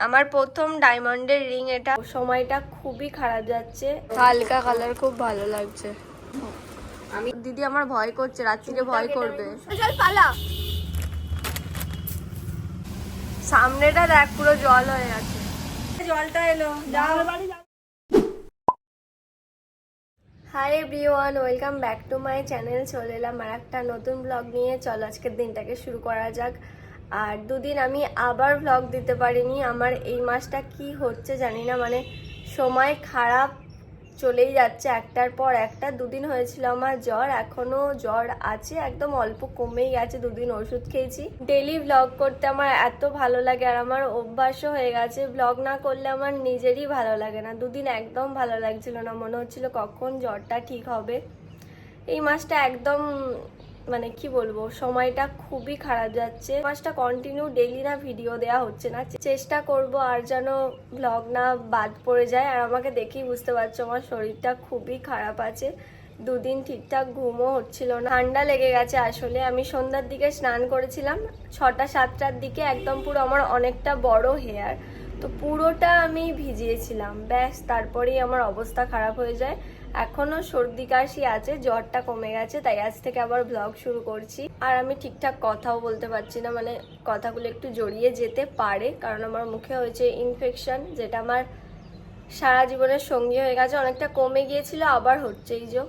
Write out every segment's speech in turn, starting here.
আমার প্রথম ডায়মন্ডের রিং এটা। সময়টা খুবই খারাপ যাচ্ছে, হালকা কালার খুব ভালো লাগছে। আমি দিদি আমার ভয় করছে, রাত্রিরে ভয় করবে। চল পালা। সামনেটা দেখ পুরো জল হয়ে গেছে, জলটা এলো। Hi everyone, welcome back to my channel. চলে এলাম আর একটা নতুন ব্লগ নিয়ে। চলো আজকের দিনটাকে শুরু করা যাক। আর দুদিন আমি আবার ব্লগ দিতে পারিনি। আমার এই মাসটা কি হচ্ছে জানি না, মানে সময় খারাপ চলেই যাচ্ছে একটার পর একটা। দুদিন হয়েছিল আমার জ্বর, এখনো জ্বর আছে, একদম অল্প কমেই গেছে। দুদিন ওষুধ খেয়েছি। ডেলি ব্লগ করতে আমার এত ভালো লাগে, আর আমার অভ্যাসও হয়ে গেছে। ব্লগ না করলে আমার নিজেরই ভালো লাগে না। দুদিন একদম ভালো লাগছিল না, মনে হচ্ছিল কখন জ্বরটা ঠিক হবে। এই মাসটা একদম মানে কি বলবো, সময়টা খুবই খারাপ যাচ্ছে। মাসটা কন্টিনিউ ডেইলি না ভিডিও দেওয়া হচ্ছে না। চেষ্টা করব আর যেন ব্লগ না বাদ পড়ে যায়। আর আমাকে দেখেই বুঝতে পারছো আমার শরীরটা খুবই খারাপ আছে। দুদিন ঠিকঠাক ঘুমও হচ্ছিল না, ঠান্ডা লেগে গেছে আসলে। আমি সন্ধ্যার দিকে স্নান করেছিলাম, 6টা-7টার দিকে, একদম পুরো আমার অনেকটা বড় হেয়ার, তো পুরোটা আমি ভিজিয়েছিলাম। ব্যাস তারপরেই আমার অবস্থা খারাপ হয়ে যায়। এখনো সর্দি কাশি আছে, জ্বরটা কমে গেছে, তাই আজ থেকে আবার ব্লগ শুরু করছি। আর আমি ঠিকঠাক কথাও বলতে পারছি না, মানে কথাগুলো একটু জড়িয়ে যেতে পারে, কারণ আমার মুখে হয়েছে ইনফেকশন, যেটা আমার সারা জীবনের সঙ্গী হয়ে গেছে। অনেকটা কমে গিয়েছিল, আবার হচ্ছে। এই যে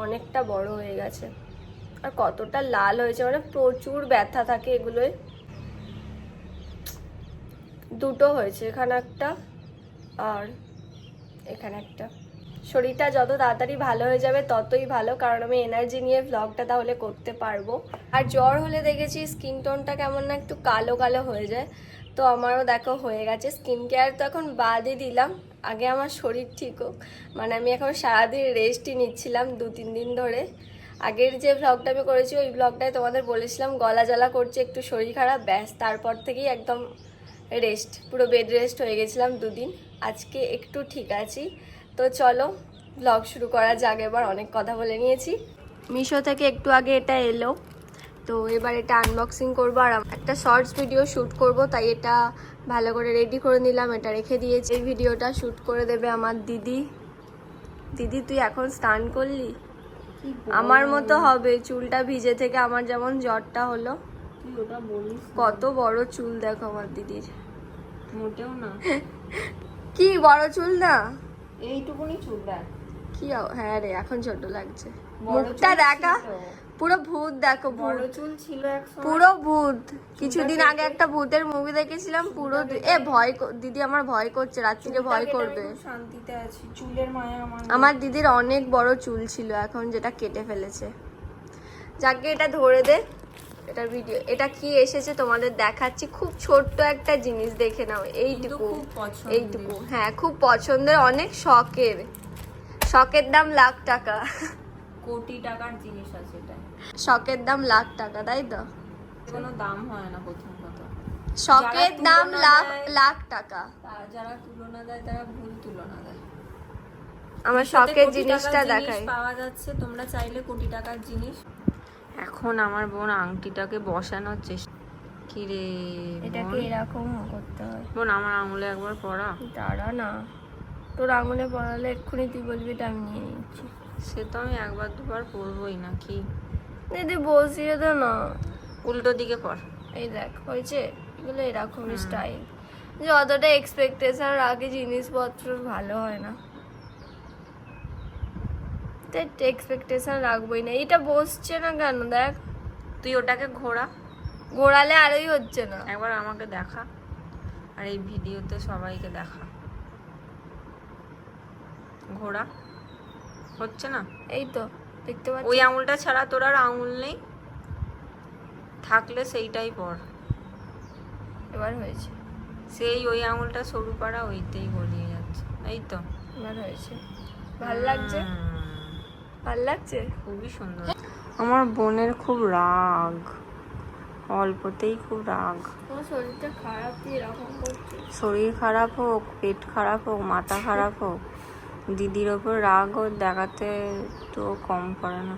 অনেকটা বড় হয়ে গেছে, আর কতটা লাল হয়েছে, মানে প্রচুর ব্যথা থাকে এগুলোয়। দুটো হয়েছে, এখানে একটা আর এখানে একটা। শরীরটা যত তাড়াতাড়ি ভালো হয়ে যাবে ততই ভালো, কারণ আমি এনার্জি নিয়ে ব্লগটা তাহলে করতে পারবো। আর জ্বর হলে দেখেছি স্কিন টোনটা কেমন না একটু কালো কালো হয়ে যায়, তো আমারও দেখো হয়ে গেছে। স্কিন কেয়ার তো এখন বাদই দিলাম, আগে আমার শরীর ঠিক হোক। মানে আমি এখন সারাদিন রেস্টই নিচ্ছিলাম 2-3 দিন ধরে। আগের যে ব্লগটা আমি করেছি ওই ব্লগটায় তোমাদের বলেছিলাম গলা জ্বালা করছে, একটু শরীর খারাপ, ব্যাস তারপর থেকেই একদম রেস্ট, পুরো বেড রেস্ট হয়ে গেছিলাম 2 দিন। আজকে একটু ঠিক আছি। তো চলো ব্লগ শুরু করা যাক। এবার অনেক কথা বলে নিয়েছি। মিশো থেকে একটু আগে এটা এলো, তো এবার এটা আনবক্সিং করবো আর একটা শর্টস ভিডিও শ্যুট করব, তাই এটা ভালো করে রেডি করে নিলাম, এটা রেখে দিয়েছি। এই ভিডিওটা শ্যুট করে দেবে আমার দিদি। দিদি তুই এখন স্নান করলি? আমার মতো হবে, চুলটা ভিজে থেকে আমার যেমন জ্বরটা হলো। কত বড় চুল দেখো আমার দিদির। মোটেও না। কি বড় চুল না, এইটুকুনি চুল দেখ কি। হ্যাঁ রে, এখন ছোট লাগছে। মুখটা দেখা পুরো ভূত, দেখো বড় চুল ছিল একসময়, পুরো ভূত। কিছুদিন আগে একটা ভূতের মুভি দেখেছিলাম, পুরো ভয়। দিদি আমার ভয় করছে, রাত্রিরে ভয় করবে। শান্তিতে আছি, চুলের মায়া আমার দিদির অনেক বড় চুল ছিল, এখন যেটা কেটে ফেলেছে। যাকে এটা ধরে দে, এটা ভিডিও, এটা কি এসেছে তোমাদের দেখাচ্ছি। খুব ছোট্ট একটা জিনিস, দেখে নাও, এইটুকু এইটুকু। হ্যাঁ খুব পছন্দের, অনেক শখের। শখের দাম লাখ টাকা, কোটি টাকার জিনিস আছে এটা। শখের দাম লাখ টাকা, তাই তো? কোনো দাম হয় না প্রথম কথা, শখের দাম লাখ টাকা। যারা তুলনা দেয় তারা ভুল তুলনা দেয়। আমার শখের জিনিসটা দেখাই, পাওয়া যাচ্ছে, তোমরা চাইলে কোটি টাকার জিনিস। এখন আমার বোন আংটিটাকে বসানোর চেষ্টা। কি রে, এটাকে এরকম করতে হয়। বোন আমার আঙুলে একবার পড়া। দাঁড়া না, তোর আঙুলে পড়ালে এক্ষুনি তুই বলবি এটা আমি নিয়ে নিচ্ছি। সে তো আমি একবার দুবার পরবই নাকি। দিদি বসিয়ে দে না, উল্টো দিকে পড়। এই দেখ হয়েছে, এগুলো এরকম স্টাইল। যতটা এক্সপেকটেশন রাখে জিনিসপত্র ভালো হয় না, এক্সপেকটেশন রাখবোই না। এটা বসছে না কেন দেখ, তুই ওটাকে ঘোরালে আরোই হচ্ছে না। একবার আমাকে দেখা, আর এই ভিডিওতে সবাইকে দেখা। ঘোড়া হচ্ছে না, এই তো দেখতে পাচ্ছি। ওই আঙুলটা ছাড়া তোর আর আঙুল নেই, থাকলে সেইটাই পর। এবার হয়েছে, সেই ওই আঙুলটা সরু পাড়া, ওইতেই গলিয়ে যাচ্ছে। এই তো এবার হয়েছে, ভাল লাগছে, ভাল লাগছে, খুবই সুন্দর। আমার বোনের খুব রাগ, অল্পতেই খুব রাগ। তোমার শরীরটা খারাপ, দিয়ে এরকম করছে। শরীর খারাপ হোক, পেট খারাপ হোক, মাথা খারাপ হোক, দিদির ওপর রাগ ও দেখাতে তো কম করে না।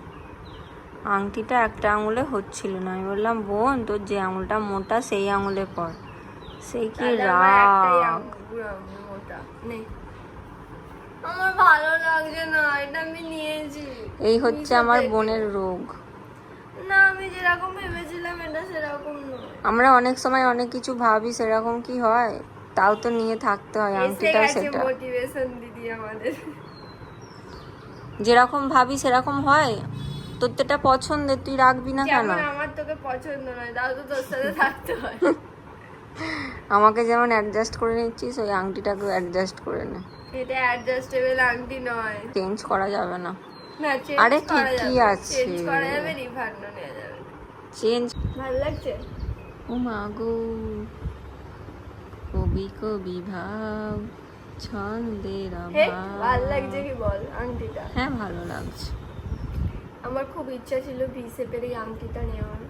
আংটিটা একটা আঙুলে হচ্ছিল না, আমি বললাম বোন তোর যে আঙুলটা মোটা সেই আঙুলে পর, সেই কি তাহলে আমার একটাই রাগ। আঙুল মোটা নেই। আমার ভালো লাগছে না, এটা আমি নিয়েছি। এই হচ্ছে মিশো আমার থেকে। বোনের রোগ। না আমি যেরকম ভেবেছিলাম এটা সেরকম নয়। আমরা অনেক সময় অনেক কিছু ভাবি, সেরকম কি হয়? তাও তো নিয়ে থাকতে হয়, এসে আংটিটাও গেছে সেটা। মোটিভেশন দিদি আমাদের। যেরকম ভাবি সেরকম হয়। তোর তো এটা পছন্দের, তুই রাখবি না কেন? যেমন আমার তোকে পছন্দ নয়, তাও তো তোর সাথে থাকতে হয়। আমাকে যেমন অ্যাডজাস্ট করে নিচ্ছিস, ওই আংটিটাকেও অ্যাডজাস্ট করে নে। এটা অ্যাডজাস্টেবল আংটি নয়। চেঞ্জ করা যাবে না। না চেঞ্জ আরে করা ঠিকই যাবে, আছে। চেঞ্জ করা যাবে, রিফান্ডও নেওয়া যাবে। চেঞ্জ। ভালো লাগছে? ও মা গো, কবি কবি ভাব ছন্দের হে অভাব। ভালো লাগছে কি বল আংটিটা? হ্যাঁ ভালো লাগছে। আমার খুব ইচ্ছা ছিল ভি শেপের এই আংটিটা নেওয়ার,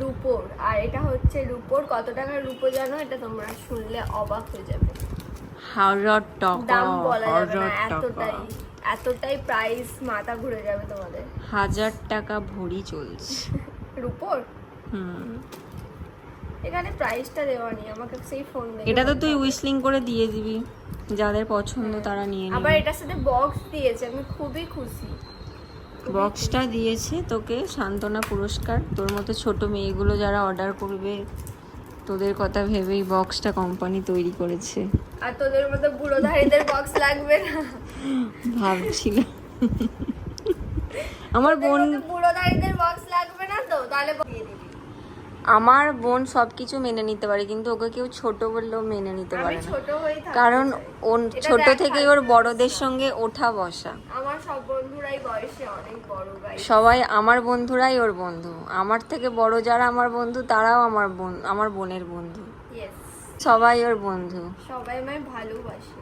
রূপোর। আর এটা হচ্ছে রূপোর। কত টাকার রূপো জানো? এটা তোমরা শুনলে অবাক হয়ে যাবে। হাজার টাকা। দাম বলা যাবে না, হাজার টাকা। এতটাই প্রাইস, মাথা ঘুরে যাবে তোমাদের। 1000 টাকা ভরি চলছে। রূপোর হুম। এখানে প্রাইসটা দেওয়া নেই, আমাকে সেই ফোন দেখে এটা তো বলতে তুই হবে। উইসলিং করে দিয়ে দিবি, যাদের পছন্দ তারা নিয়ে আবার নিবি। এটার সাথে বক্স দিয়েছে, আমি খুবই খুশি। বক্সটা দিয়েছে তোকে সান্ত্বনা পুরস্কার। তোর মতো ছোট মেয়েগুলো যারা অর্ডার করবে, তোদের কথা ভেবেই বক্সটা কোম্পানি তৈরি করেছে। আর তোদের মতো বুড়োধারীদের বক্স লাগবে না। ভাবছিলাম আমার তোদের বোন, মতো বুড়োধারীদের বক্স লাগবে না তো, তাহলে দিয়ে দিবি। আমার বোন সবকিছু মেনে নিতে পারে, কিন্তু ওকে কেউ ছোট বললেও মেনে নিতে আমি পারে না। ছোট হয়েই থাকতে কারণ চাই। ও এটা ছোট দেখ থেকেই ওর বড়দের সঙ্গে ওঠা বসা। আমার সব বন্ধুরাই বয়সে অনেক বড় গাই। সবাই আমার বন্ধুরাই ওর বন্ধু, আমার থেকে বড় যারা আমার বন্ধু তারাও আমার বোনের বন্ধু, ইয়েস, সবাই ওর বন্ধু। সবাই আমায় ভালোবাসে।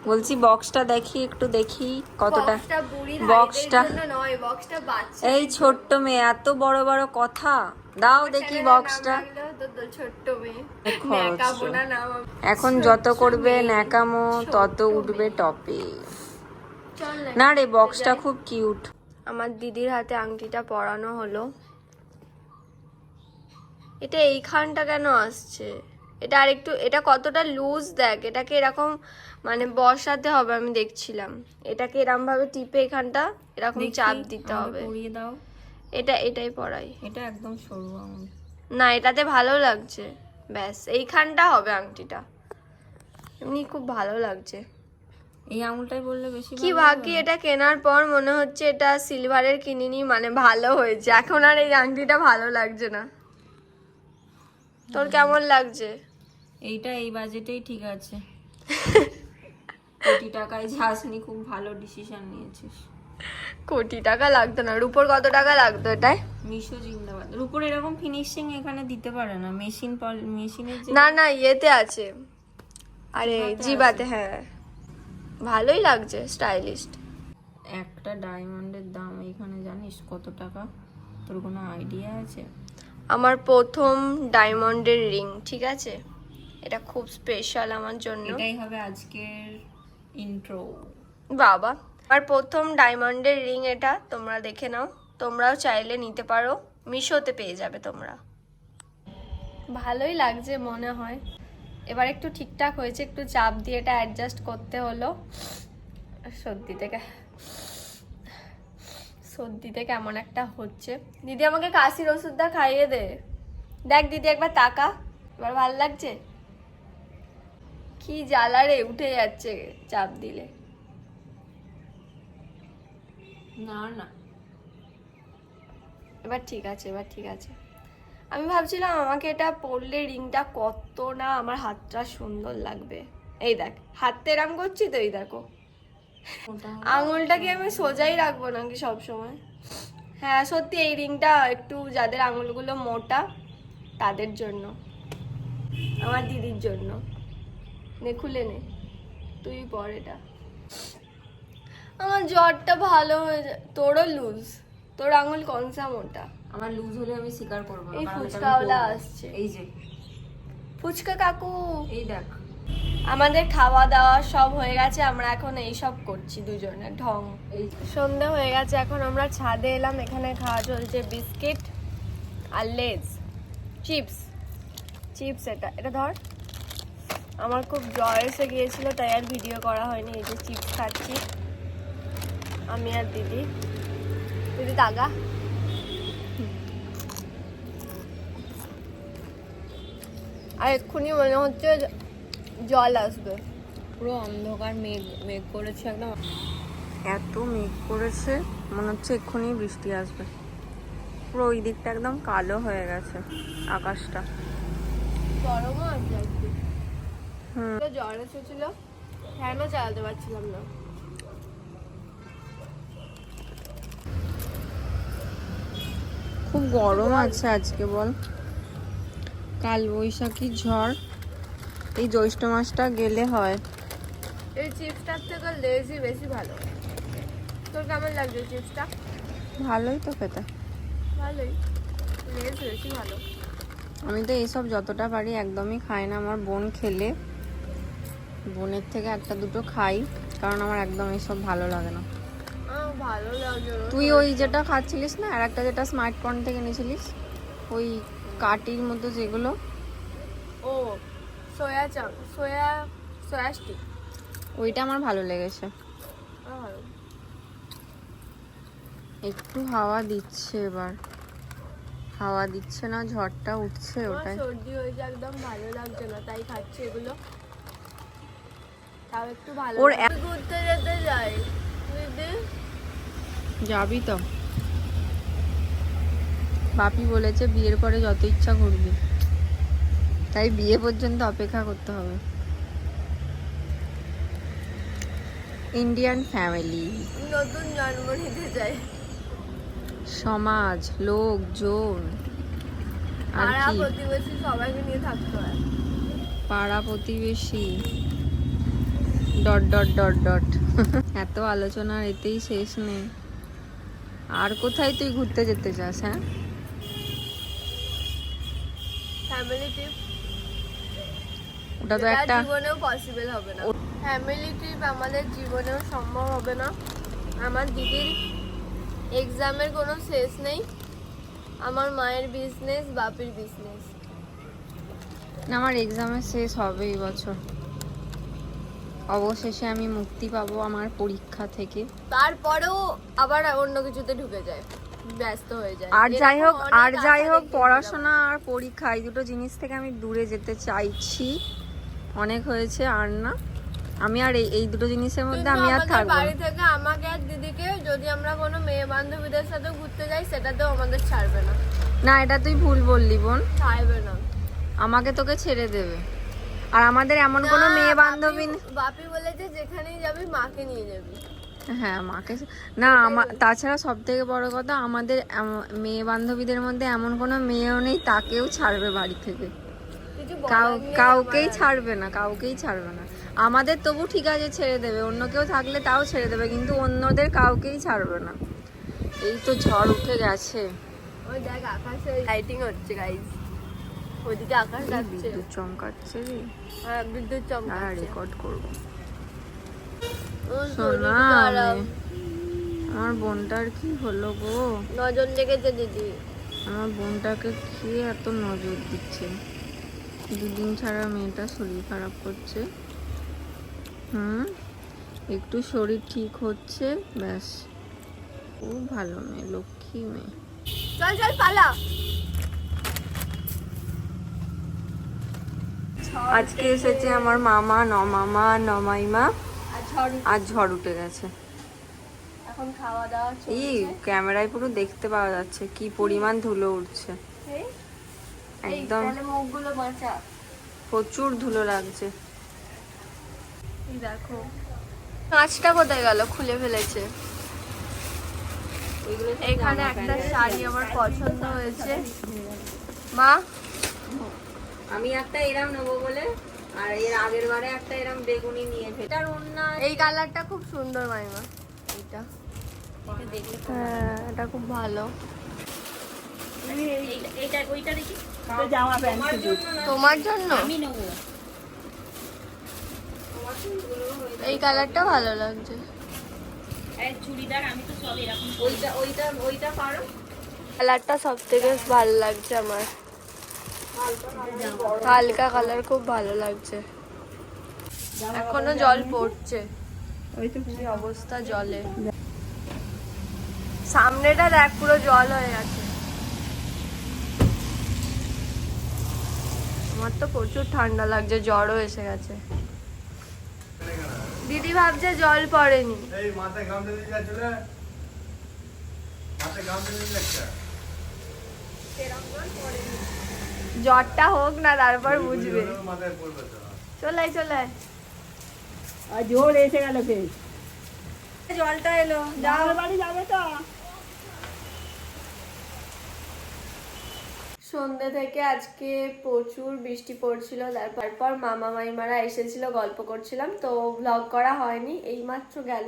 বলছি বক্সটা দেখি, একটু দেখি কতটা। বক্সটা বুড়ি বক্সটা ভাইদের জন্য নয়, বক্সটা বাচ্চা। এই ছোট্ট মেয়ে, এত বড় বড় কথা, দাও দেখি বক্সটা। ছোট্ট মেয়ে খরচ। ন্যাকাবো না নাম। এখন যত করবে ন্যাকামো তত উঠবে টপে। চল না রে, বক্সটা খুব কিউট। আমার দিদির হাতে আংটিটা পরানো হলো। এটা এইখানটা কেন আসছে? এটা আরেকটু, এটা কতটা লুজ দেখ, এটাকে এরকম মানে বসাতে হবে। আমি দেখছিলাম এটাকে এরকম ভাবে টিপে এখানটা এরকম চাপ দিতে হবে। পরিয়ে দাও। এটাই পরাই। এটা একদম সরু আঙুল। না এটাতে ভালো লাগছে, ব্যাস এইখানটা হবে আংটিটা। এমনি খুব ভালো লাগছে। এই আঙুলটাই বললে বেশি কি ভাগ্যি, এটা কেনার পর মনে হচ্ছে এটা সিলভারের কিনিনি, মানে ভালো হয়েছে। এখন আর এই আংটিটা ভালো লাগছে না। তোর কেমন লাগছে? এইটা এই বাজেটেই ঠিক আছে। কোটি টাকায় যাসনি, খুব ভালো ডিসিশন নিয়েছিস। কোটি টাকা লাগতো না, রূপোর কত টাকা লাগতো এটাই? মিশো জিন্দাবাদ। রূপোর এরকম ফিনিশিং এখানে দিতে পারে না, মেশিনের যে না না ইয়েতে আছে, আরে জিবাতে জিবাতে। হ্যাঁ ভালোই লাগছে, স্টাইলিস্ট। একটা ডায়মন্ডের দাম এখানে জানিস কত টাকা? তোর কোনো আইডিয়া আছে? আমার প্রথম ডায়মন্ডের রিং, ঠিক আছে? এটা খুব স্পেশাল আমার জন্য। এটাই হবে আজকের ইন্ট্রো। বাবা, আর প্রথম ডায়মন্ডের রিং এটা, তোমরা দেখে নাও। তোমরাও চাইলে নিতে পারো, মিশোতে পেয়ে যাবে তোমরা। ভালোই লাগছে মনে হয়। এবার একটু ঠিকঠাক হয়েছে, একটু চাপ দিয়ে এটা অ্যাডজাস্ট করতে হলো। সর্দিতে কেমন একটা হচ্ছে। দিদি আমাকে কাশির ওষুধটা খাইয়ে দে। দেখ দিদি একবার তাকা, এবার ভাল লাগছে? কি জ্বালা রে, উঠে যাচ্ছে চাপ দিলে। না না, এবার ঠিক আছে, এবার ঠিক আছে। আমি ভাবছিলাম আমাকে এটা পরলে রিংটা কত না আমার হাতটা সুন্দর লাগবে। এই দেখ হাতটা এরম করছি তো, এই দেখো আঙুলটা কি আমি সোজাই রাখবো নাকি সব সময়? হ্যাঁ সত্যি এই রিংটা একটু যাদের আঙুলগুলো মোটা তাদের জন্য, আমার দিদির জন্য। নে খুলে নে, তুই পর এটা। আমার জ্বরটা ভালো হয়ে যায়। তোরও লুজ, তোর আঙুল কনসা মোটা। আমার লুজ হলে আমি স্বীকার করবো না, এই কারণ এটা আমি ফুচকাওয়ালা করবো। আসছে। এই যে ফুচকা কাকু, এই দেখ, আমাদের খাওয়া দাওয়া সব হয়ে গেছে, আমরা এখন এই সব করছি দুজনে ঢং। সন্ধ্যা হয়ে গেছে, এখন আমরা ছাদে এলাম, এখানে খাওয়া চলছে বিস্কিট আর লেজ চিপস। এটা এটা ধর, আমার খুব জ্বর এসে গিয়েছিল তাই আর ভিডিও করা হয়নি। এই যে চিপস খাচ্ছি আমি আর দিদি। দিদি দাগা আর এক্ষুনি মনে হচ্ছে জল আসবে। পুরো অন্ধকার মেঘ মেঘ করেছে একদম, এত মেঘ করেছে মনে হচ্ছে এক্ষুনি বৃষ্টি আসবে। পুরো ওই দিকটা একদম কালো হয়ে গেছে আকাশটা। গরমও আছে আজকে। জ্বর এসেছিল, ফ্যানও চালাতে পারছিলাম না। খুব গরম আছে আজকে বল। কাল বৈশাখী ঝড়, এই জ্যৈষ্ঠ মাসটা গেলে হয়। এই চিপসটার থেকে লেজই বেশি ভালো। তোর কেমন লাগছে চিপসটা? ভালোই তো খেতে। ভালোই, লেজ বেশি ভালো। আমি তো এইসব যতটা পারি একদমই খাই না। আমার বোন খেলে, বোনের থেকে একটা দুটো খাই, কারণ আমার একদম এইসব ভালো লাগে না। ভালো লাগে। তুই ওই যেটা খাচ্ছিলিস না, আর একটা যেটা স্মার্ট পয়েন্ট থেকে নিয়েছিলিস, ওই কাটির মতো যেগুলো, ও সোয়া চাং, সোয়া স্টিক, ওইটা আমার ভালো লেগেছে। ভালো। একটু হাওয়া দিচ্ছে এবার, হাওয়া দিচ্ছে না, ঝড়টা উঠছে ওটাই। সর্দি হয়েছে, একদম ভালো লাগছে না, তাই খাচ্ছি এগুলো। তাও একটু ভালো ওর ঘুরতে যেতে যাই। দিদি যাবি তো? বাপি বলেছে বিয়ের পরে যত ইচ্ছা ঘুরবি, তাই বিয়ে পর্যন্ত অপেক্ষা করতে হবে। ইন্ডিয়ান ফ্যামিলি, নতুন জন্ম নিতে চাই। সমাজ, লোকজন, আর পাড়া কি প্রতিবেশী সবাইকে নিয়ে থাকতে হয়। পাড়া প্রতিবেশী ডট ডট ডট ডট এত আলোচনা এতেই শেষ নেই। আর কোথায় তুই ঘুরতে যেতে চাস? হ্যাঁ, ফ্যামিলি ট্রিপ, ওটা তো একটা জীবনেও পসিবল হবে না। ফ্যামিলি ট্রিপ আমাদের জীবনেও সম্ভব হবে না। আমার দিদির এক্সামের কোনো শেষ নেই, আমার মায়ের বিজনেস, বাপির বিজনেস। না, আমার এক্সামের শেষ হবে এই বছর। অবশেষে আমি মুক্তি পাবো আমার পরীক্ষা থেকে। তারপরেও আবার অন্য কিছুতে ঢুকে যায়, ব্যস্ত হয়ে যায়। আর যাই হোক পড়াশোনা আর পরীক্ষা এই দুটো জিনিস থেকে আমি দূরে যেতে চাইছি। অনেক হয়েছে, আর না। আমি আর এই দুটো জিনিসের মধ্যে আমি আর থাকবো না। বাড়ি থেকে আমাকে আর দিদিকে যদি আমরা কোনো মেয়ে বান্ধবীদের সাথে ঘুরতে যাই, সেটাতেও আমাদের ছাড়বে না। না, এটা তুই ভুল বললি বোন, ছাড়বে না। আমাকে তোকে ছেড়ে দেবে। আর আমাদের এমন কোনো মেয়ে বান্ধবী বাপি বলেছে যেখানেই যাবি মাকে নিয়ে যাবি। হ্যাঁ, মাকে না। তাছাড়া সব থেকে বড় কথা, আমাদের মেয়ে বান্ধবীদের মধ্যে এমন কোনো মেয়েও নেই তাকেও ছাড়বে বাড়ি থেকে। কাউকেই ছাড়বে না, কাউকেই ছাড়বে না। আমাদের তবু ঠিক আছে ছেড়ে দেবে, অন্য কেউ থাকলে তাও ছেড়ে দেবে, কিন্তু অন্যদের কাউকেই ছাড়বে না। এই তো ঝড় উঠে গেছে। ওই দেখ আকাশে লাইটিং হচ্ছে গাইস, ওইদিকে আকাশ যাচ্ছে, বিদ্যুৎ চমকাচ্ছে রে। হ্যাঁ বিদ্যুৎ চমকাচ্ছে। রেকর্ড করবো। সোনা, আমার বোনটার কি হলো গো? নজর লেগেছে দিদি। আমার বোনটাকে খেয়ে এত নজর দিচ্ছে, দুদিন ছাড়া মেয়েটা শরীর খারাপ করছে। একটু শরীর ঠিক হচ্ছে ব্যাস। খুব ভালো মেয়ে, লক্ষ্মী মেয়ে। চল চল পালা। আজকে এসেছে আমার মামা, নমাইমা, আর ঝড় উঠে গেছে। এখন খাওয়া দাওয়া এই ক্যামেরায় পুরো দেখতে পাওয়া যাচ্ছে কি পরিমাণ ধুলো উঠছে। একদম মুখগুলো বাঁচা, প্রচুর ধুলো লাগছে। দেখো কাঁচটা কোথায় গেল, খুলে ফেলেছে। এখানে একটা শাড়ি আমার পছন্দ হয়েছে। মা, আমি একটা এরাম নেবো বলে, আর এর আগের বারে একটা এরাম বেগুনি নিয়ে এটার ওন্না। এই কালারটা খুব সুন্দর মাইমা, এটা হ্যাঁ এটা খুব ভালো। জামা প্যান্ট তোমার জন্য আমি নেবো। এই কালারটা ভালো লাগছে। চুড়িদার আমি তো সব এরকম ওইটা পারো। কালারটা সব থেকে ভালো লাগছে আমার, হালকা কালার খুব ভালো লাগছে। এখনো জল পড়ছে, কি অবস্থা জলে। সামনেটা দেখ পুরো জল হয়ে গেছে। আমার তো প্রচুর ঠান্ডা লাগছে, জ্বরও এসে গেছে। দিদি ভাবছে জল পড়েনি। এই মাথায় গামছা দিয়ে যাচ্ছে রে, মাথায় গামছা দিয়ে যাচ্ছে। জ্বরটা হোক না, তারপর বুঝবে। মাথায় পড়বে তো। চলে চলে আর জোর এসে গেল ফের জলটা এলো, যাও বাড়ি যাবে তো। সন্ধ্যে থেকে আজকে প্রচুর বৃষ্টি পড়ছিল, তারপর মামা মাইমারা এসেছিল, গল্প করছিলাম, তো ব্লগ করা হয়নি, এইমাত্র গেল।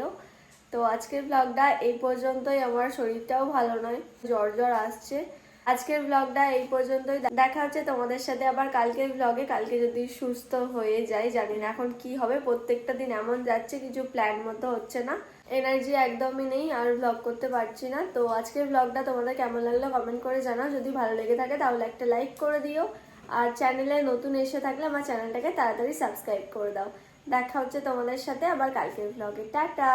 তো আজকের ব্লগটা এই পর্যন্তই। আমার শরীরটাও ভালো নয়, জ্বর জ্বর আসছে। আজকের ব্লগটা এই পর্যন্তই। দেখা হচ্ছে তোমাদের সাথে আবার কালকের ব্লগে। কালকে যদি সুস্থ হয়ে যাই, জানি না এখন কি হবে। প্রত্যেকটা দিন এমন যাচ্ছে, কিছু প্ল্যান মতো হচ্ছে না, এনার্জি একদমই নেই, আর ব্লগ করতে পারছি না। তো আজকের ব্লগটা তোমাদের কেমন লাগলো কমেন্ট করে জানাও। যদি ভালো লেগে থাকে তাহলে একটা লাইক করে দিও, আর চ্যানেলে নতুন এসে থাকলে আমার চ্যানেলটাকে তাড়াতাড়ি সাবস্ক্রাইব করে দাও। দেখা হচ্ছে তোমাদের সাথে আবার কালকের ব্লগে। টাটা।